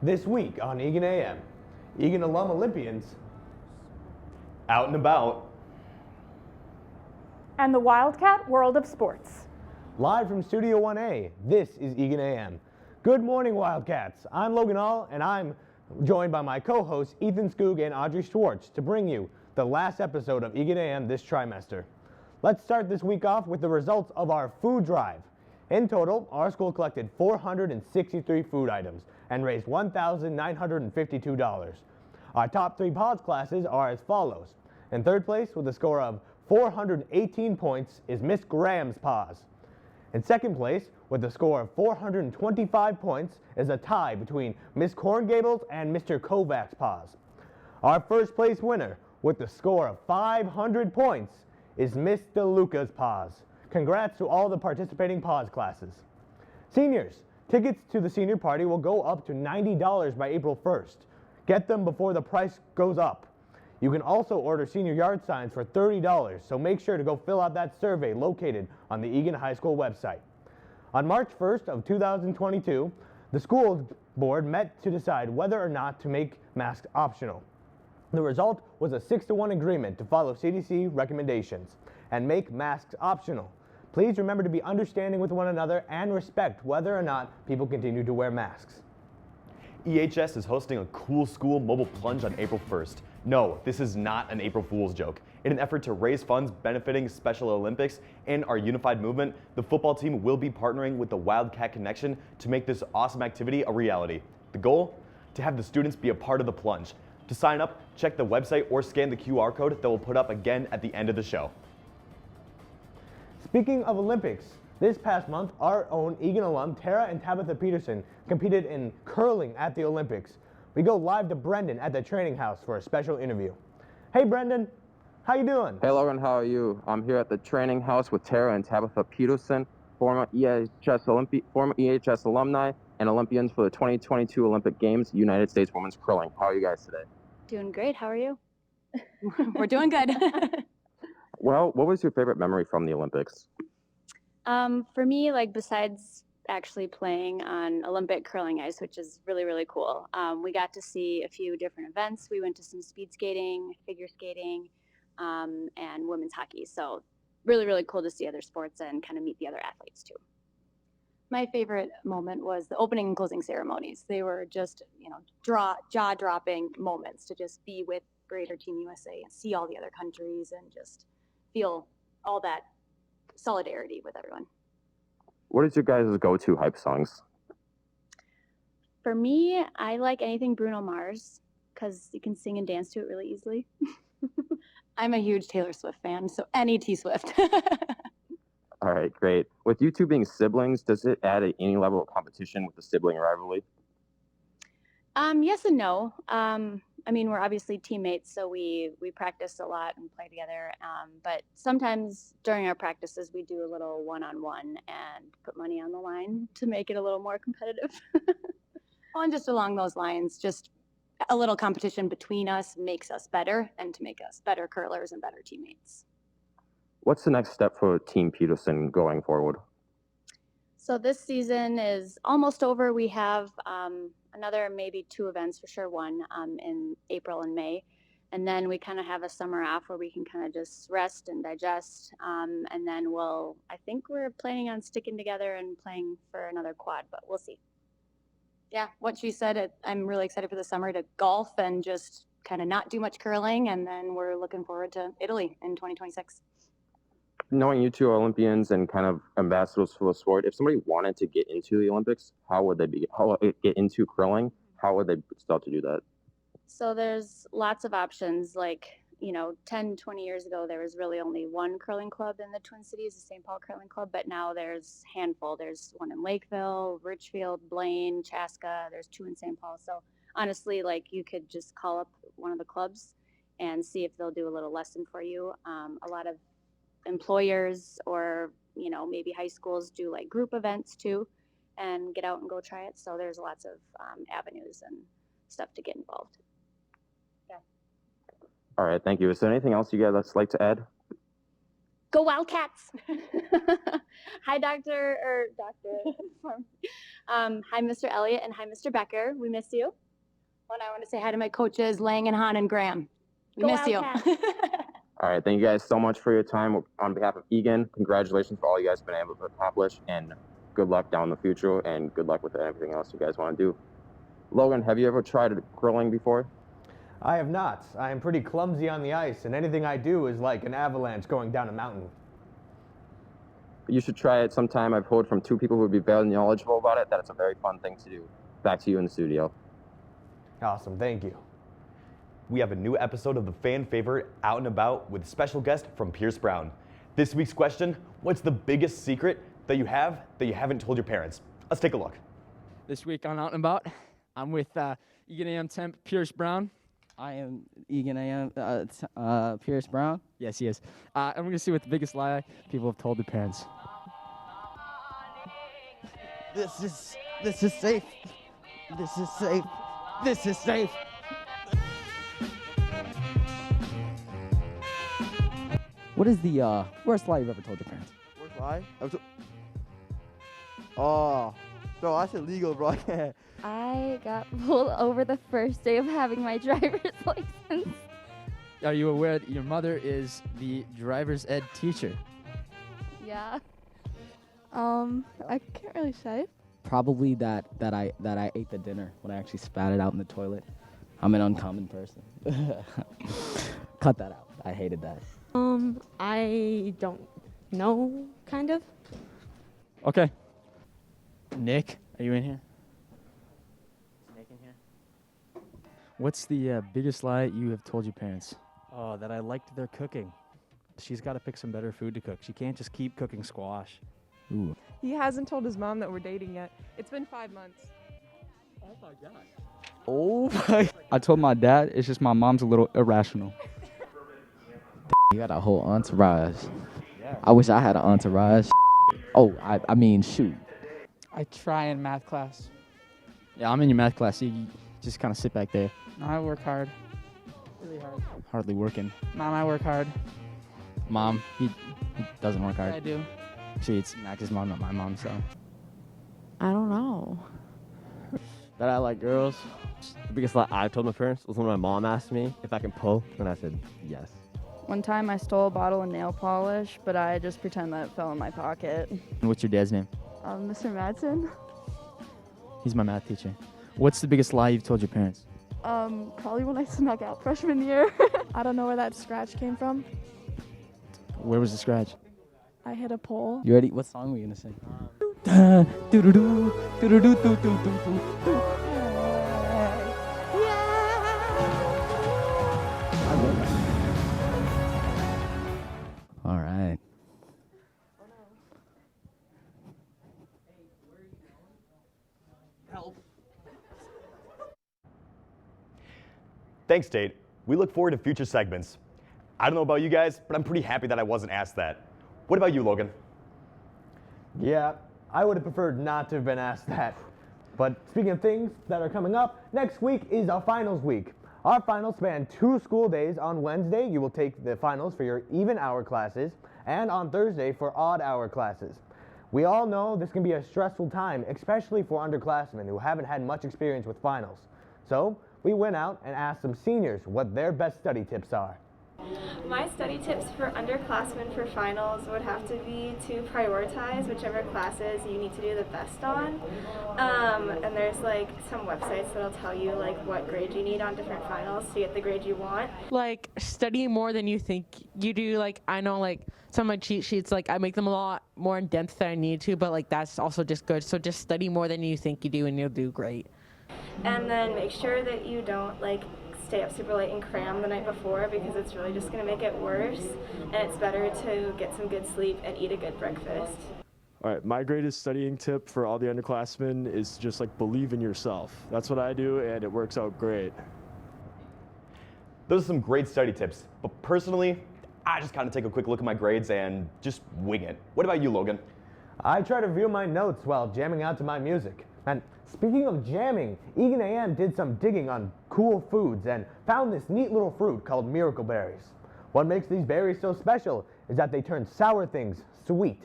This week on Eagan Am, Eagan alum Olympians out and about. And the Wildcat World of Sports. Live from Studio 1A, this is Eagan AM. Good morning, Wildcats. I'm Logan Hall, and I'm joined by my co-hosts Ethan Skoog and Audrey Schwartz to bring you the last episode of Eagan AM this trimester. Let's start this week off with the results of our food drive. In total, our school collected 463 food items and raised $1,952. Our top three PAWS classes are as follows. In third place with a score of 418 points is Miss Graham's PAWS. In second place with a score of 425 points is a tie between Miss Corngable's and Mr. Kovac's PAWS. Our first place winner with the score of 500 points is Miss DeLuca's PAWS. Congrats to all the participating PAWS classes. Seniors, tickets to the senior party will go up to $90 by April 1st. Get them before the price goes up. You can also order senior yard signs for $30, so make sure to go fill out that survey located on the Eagan High School website. On March 1st of 2022, the school board met to decide whether or not to make masks optional. The result was a 6-1 agreement to follow CDC recommendations and make masks optional. Please remember to be understanding with one another and respect whether or not people continue to wear masks. EHS is hosting a cool school mobile plunge on April 1st. No, this is not an April Fool's joke. In an effort to raise funds benefiting Special Olympics and our unified movement, the football team will be partnering with the Wildcat Connection to make this awesome activity a reality. The goal? To have the students be a part of the plunge. To sign up, check the website or scan the QR code that we'll put up again at the end of the show. Speaking of Olympics, this past month, our own Eagan alum Tara and Tabitha Peterson competed in curling at the Olympics. We go live to Brendan at the training house for a special interview. Hey Brendan, how you doing? Hey Logan, how are you? I'm here at the training house with Tara and Tabitha Peterson, former EHS alumni and Olympians for the 2022 Olympic Games, United States Women's Curling. How are you guys today? Doing great. How are you? We're doing good. Well, what was your favorite memory from the Olympics? For me, besides actually playing on Olympic curling ice, which is really, really cool, we got to see a few different events. We went to some speed skating, figure skating, and women's hockey. So really, really cool to see other sports and kind of meet the other athletes too. My favorite moment was the opening and closing ceremonies. They were just, jaw-dropping moments to just be with Greater Team USA and see all the other countries and just feel all that solidarity with everyone. What is your guys' go-to hype songs? For me, I like anything Bruno Mars because you can sing and dance to it really easily. I'm a huge Taylor Swift fan, so any T-Swift. All right, great. With you two being siblings, does it add any level of competition with the sibling rivalry? Yes and no. We're obviously teammates, so we practice a lot and play together. But sometimes during our practices, we do a little one-on-one and put money on the line to make it a little more competitive. Well, and just along those lines, just a little competition between us makes us better and to make us better curlers and better teammates. What's the next step for Team Peterson going forward? So this season is almost over. We have another maybe 2 events, for sure one, in April and May. And then we kind of have a summer off where we can kind of just rest and digest. And then I think we're planning on sticking together and playing for another quad, but we'll see. Yeah, what she said, I'm really excited for the summer to golf and just kind of not do much curling. And then we're looking forward to Italy in 2026. Knowing you two are Olympians and kind of ambassadors for the sport, if somebody wanted to get into the Olympics, how would they get into curling? How would they start to do that? So there's lots of options. 10, 20 years ago, there was really only one curling club in the Twin Cities, the St. Paul Curling Club, but now there's a handful. There's one in Lakeville, Richfield, Blaine, Chaska. There's 2 in St. Paul. So honestly, you could just call up one of the clubs and see if they'll do a little lesson for you. A lot of employers or maybe high schools do group events too and get out and go try it. So there's lots of avenues and stuff to get involved. Yeah. All right, thank you. Is there anything else you guys like to add? Go Wildcats! Hi, Doctor. Hi, Mr. Elliott, and hi, Mr. Becker. We miss you. And I want to say hi to my coaches, Lang and Han and Graham. We Go miss you. Wildcats. All right, thank you guys so much for your time. On behalf of Eagan, congratulations for all you guys have been able to accomplish, and good luck down the future, and good luck with everything else you guys want to do. Logan, have you ever tried grilling before? I have not. I am pretty clumsy on the ice, and anything I do is like an avalanche going down a mountain. You should try it sometime. I've heard from two people who would be very knowledgeable about it that it's a very fun thing to do. Back to you in the studio. Awesome, thank you. We have a new episode of the fan favorite Out and About with a special guest from Pierce Brown. This week's question, what's the biggest secret that you haven't told your parents? Let's take a look. This week on Out and About, I'm with Eagan Am temp Pierce Brown. I am Eagan Am, Pierce Brown. Yes, he is. And we're going to see what the biggest lie people have told their parents. This is safe. This is safe. This is safe. What is the worst lie you've ever told your parents? Worst lie? Oh, bro, that's illegal, bro. I got pulled over the first day of having my driver's license. Are you aware that your mother is the driver's ed teacher? Yeah. I can't really say. Probably that I ate the dinner when I actually spat it out in the toilet. I'm an uncommon person. Cut that out. I hated that. I don't know, kind of. Okay. Nick, are you in here? Is Nick in here? What's the biggest lie you have told your parents? Oh, that I liked their cooking. She's got to pick some better food to cook. She can't just keep cooking squash. Ooh. He hasn't told his mom that we're dating yet. It's been 5 months. Oh my God. Oh my. I told my dad, it's just my mom's a little irrational. You got a whole entourage. Yeah. I wish I had an entourage. Oh, I mean, shoot. I try in math class. Yeah, I'm in your math class. You just kind of sit back there. No, I work hard. Really hard. Hardly working. Mom, I work hard. Mom, he doesn't work hard. Yeah, I do. Actually, it's Max's mom, not my mom, so. I don't know. That I like girls. The biggest lie I told my parents was when my mom asked me if I can pull, and I said yes. One time I stole a bottle of nail polish, but I just pretend that it fell in my pocket. And what's your dad's name? Mr. Madsen. He's my math teacher. What's the biggest lie you've told your parents? Probably when I snuck out freshman year. I don't know where that scratch came from. Where was the scratch? I hit a pole. You ready? What song are we gonna sing? All right. Thanks, Tate. We look forward to future segments. I don't know about you guys, but I'm pretty happy that I wasn't asked that. What about you, Logan? Yeah, I would have preferred not to have been asked that. But speaking of things that are coming up, next week is our finals week. Our finals span 2 school days. On Wednesday, you will take the finals for your even hour classes, and on Thursday for odd hour classes. We all know this can be a stressful time, especially for underclassmen who haven't had much experience with finals. So we went out and asked some seniors what their best study tips are. My study tips for underclassmen for finals would have to be to prioritize whichever classes you need to do the best on. And there's like some websites that'll tell you like what grade you need on different finals to get the grade you want. Like study more than you think you do. Like I know like some of my cheat sheets, like I make them a lot more in depth than I need to, but like that's also just good. So just study more than you think you do and you'll do great. And then make sure that you don't like stay up super late and cram the night before, because it's really just going to make it worse, and it's better to get some good sleep and eat a good breakfast. All right, my greatest studying tip for all the underclassmen is just like believe in yourself. That's what I do, and it works out great. Those are some great study tips, but personally, I just kind of take a quick look at my grades and just wing it. What about you, Logan? I try to review my notes while jamming out to my music. And speaking of jamming, Eagan Am did some digging on cool foods and found this neat little fruit called miracle berries. What makes these berries so special is that they turn sour things sweet.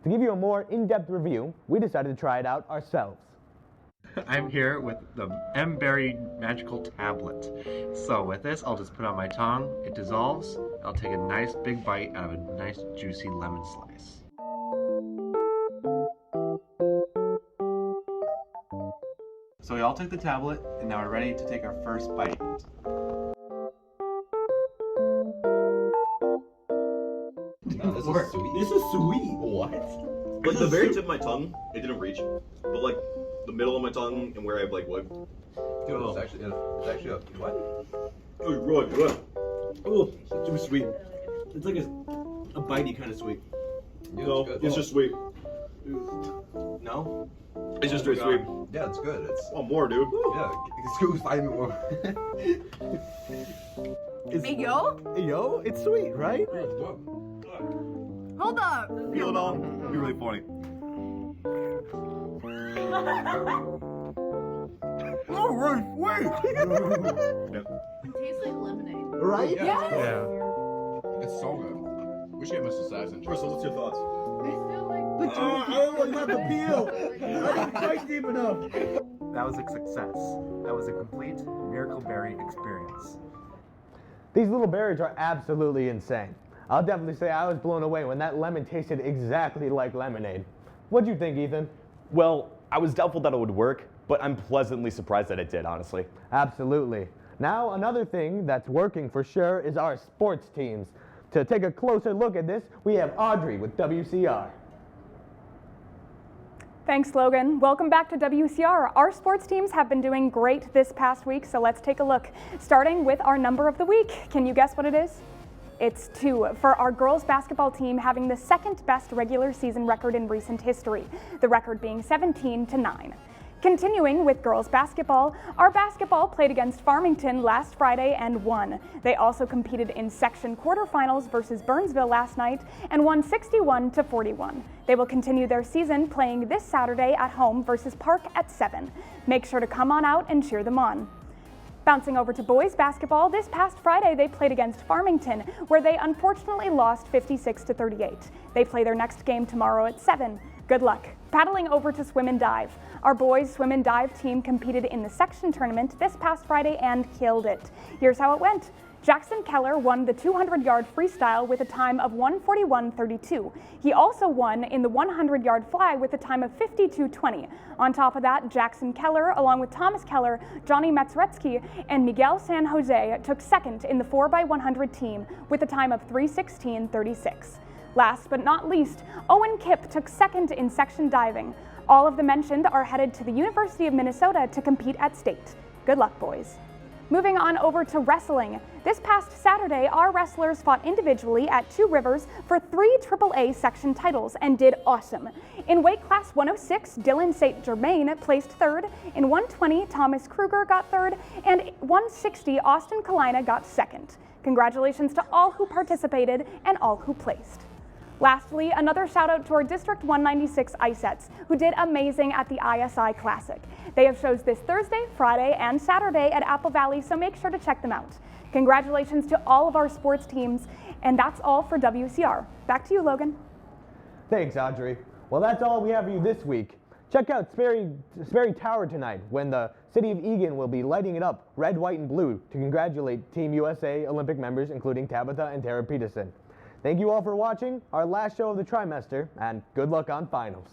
To give you a more in-depth review, we decided to try it out ourselves. I'm here with the M Berry Magical Tablet. So with this, I'll just put it on my tongue, it dissolves, I'll take a nice big bite out of a nice juicy lemon slice. So we all took the tablet, and now we're ready to take our first bite. This is sweet. This is sweet. What? Like the very tip of my tongue, it didn't reach, but like the middle of my tongue and where I like would. Dude, it's actually a what? Oh, really good. Oh, it's too sweet. It's like a bitey kind of sweet. No, it's just sweet. No? It's just straight sweet. Yeah, it's good. It's more, dude. Yeah, it's 5 more. Hey, yo? Hey, yo, it's sweet, right? Hold up. Feel it all. It'd be really funny. Oh, right, wait. It tastes like lemonade. Right? Yeah. It's so good. We should get Mr. Saxon. Crystal, what's your thoughts? I don't want to have the peel. I didn't bite deep enough. That was a success. That was a complete Miracle Berry experience. These little berries are absolutely insane. I'll definitely say I was blown away when that lemon tasted exactly like lemonade. What'd you think, Ethan? Well, I was doubtful that it would work, but I'm pleasantly surprised that it did, honestly. Absolutely. Now, another thing that's working for sure is our sports teams. To take a closer look at this, we have Audrey with WCR. Thanks, Logan. Welcome back to WCR. Our sports teams have been doing great this past week, so let's take a look. Starting with our number of the week. Can you guess what it is? It's 2 for our girls basketball team, having the second best regular season record in recent history, the record being 17-9. Continuing with girls basketball, our basketball played against Farmington last Friday and won. They also competed in section quarterfinals versus Burnsville last night and won 61-41. They will continue their season playing this Saturday at home versus Park at 7. Make sure to come on out and cheer them on. Bouncing over to boys basketball, this past Friday they played against Farmington, where they unfortunately lost 56-38. They play their next game tomorrow at 7. Good luck. Paddling over to swim and dive. Our boys swim and dive team competed in the section tournament this past Friday and killed it. Here's how it went. Jackson Keller won the 200-yard freestyle with a time of 1:41.32. He also won in the 100-yard fly with a time of 52:20. On top of that, Jackson Keller, along with Thomas Keller, Johnny Metzretsky, and Miguel San Jose, took second in the 4x100 team with a time of 3:16.36. Last but not least, Owen Kipp took second in section diving. All of the mentioned are headed to the University of Minnesota to compete at state. Good luck, boys. Moving on over to wrestling. This past Saturday, our wrestlers fought individually at Two Rivers for 3 AAA section titles and did awesome. In weight class 106, Dylan St. Germain placed 3rd. In 120, Thomas Kruger got 3rd. And 160, Austin Kalina got 2nd. Congratulations to all who participated and all who placed. Lastly, another shout out to our District 196 ISETs, who did amazing at the ISI Classic. They have shows this Thursday, Friday, and Saturday at Apple Valley, so make sure to check them out. Congratulations to all of our sports teams, and that's all for WCR. Back to you, Logan. Thanks, Audrey. Well, that's all we have for you this week. Check out Sperry Tower tonight when the city of Eagan will be lighting it up red, white, and blue to congratulate Team USA Olympic members, including Tabitha and Tara Peterson. Thank you all for watching our last show of the trimester, and good luck on finals.